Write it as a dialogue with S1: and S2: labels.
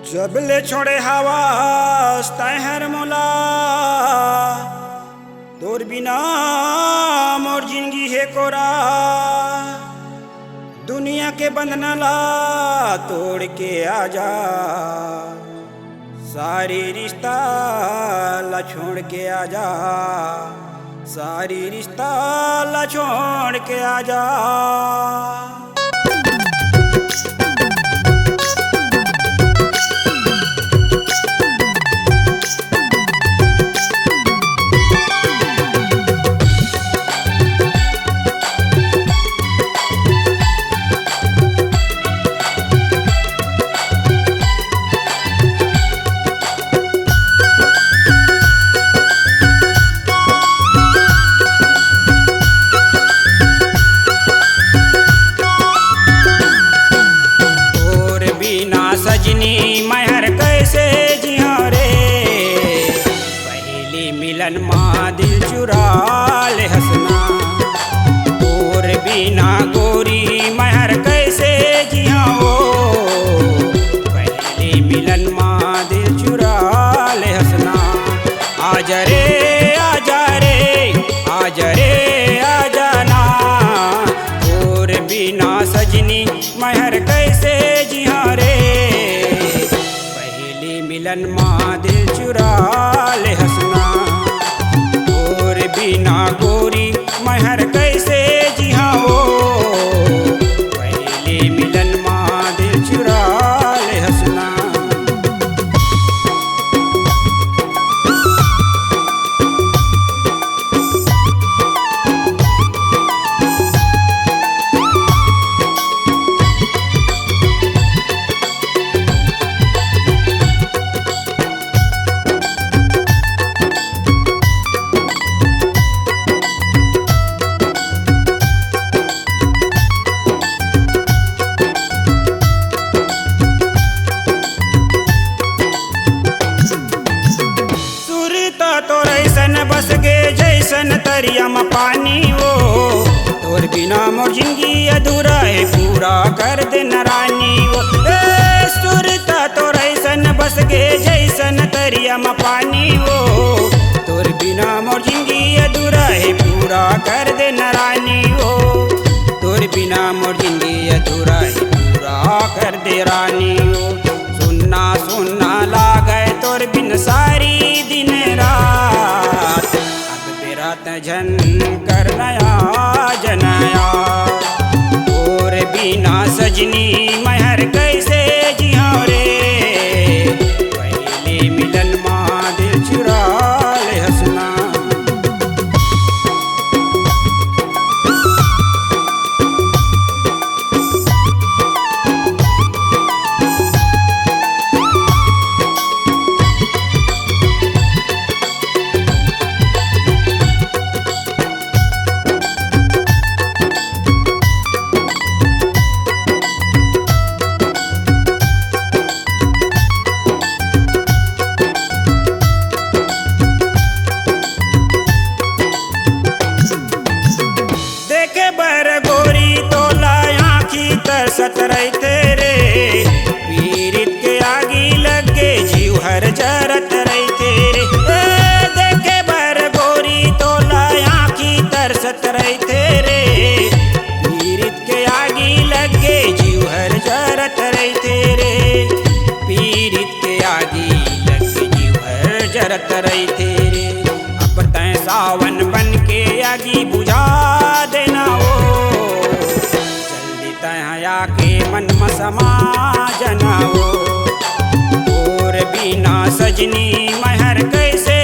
S1: जब ले छोड़े हवा हर मोला तोर बिना मोर जिंदगी है कोरा। दुनिया के बंधना ला तोड़ के आजा, सारी रिश्ता ला छोड़ के आजा, सारी रिश्ता ला छोड़ के आजा। सजनी महर कैसे जिया रे, पहली मिलन माँ दिल चुरा ले हंसना। और बिना गोरी महर कैसे जिया वो, पहली मिलन माँ दिल चुरा ले हंसना। आजा रे आजा रे आजा रे आजा ना, और बिना सजनी महर कैसे जिया रे, मिलन माँ दिल चुरा ले हंसना। और बिना गोरी महर कैसे जिया वो, पहले मिलन माँ दिल चुरा ले हंसना। बस गे जैसन तरिया में पानी वो, तोर बिना मोर जिंदगी अधूरा है, पूरा कर दे रानी वो। सुरता तोर ऐसन बस गे जैसन तरिया में पानी वो, तोर बिना मोर जिंदगी अधूरा है, पूरा कर दे रानी वो। तोर बिना मोर जिंदगी अधूरा है, पूरा कर दे रानी वो। सुनना सुनना लागे तोर बिन सारी दिन रात, झन कर नया जनाया। और बिना सजनी महर कैसे जिया रे, पहले मिलन माँ दिल चुरा ले हंसना। सत रहते रे, पीरित के आगी लगे जीव हर जरत रहते रे। देखे बर गोरी तोला आँखी तरसत रहते रे, पीरित के आगी लगे जीव हर जरत रहते रे। पीरित के आगी लगे जीव हर जरत रहते रे। अब तय सावन बन के आगी बुझा देना वो, के मन में समा जनाओ। और बिना सजनी महर कैसे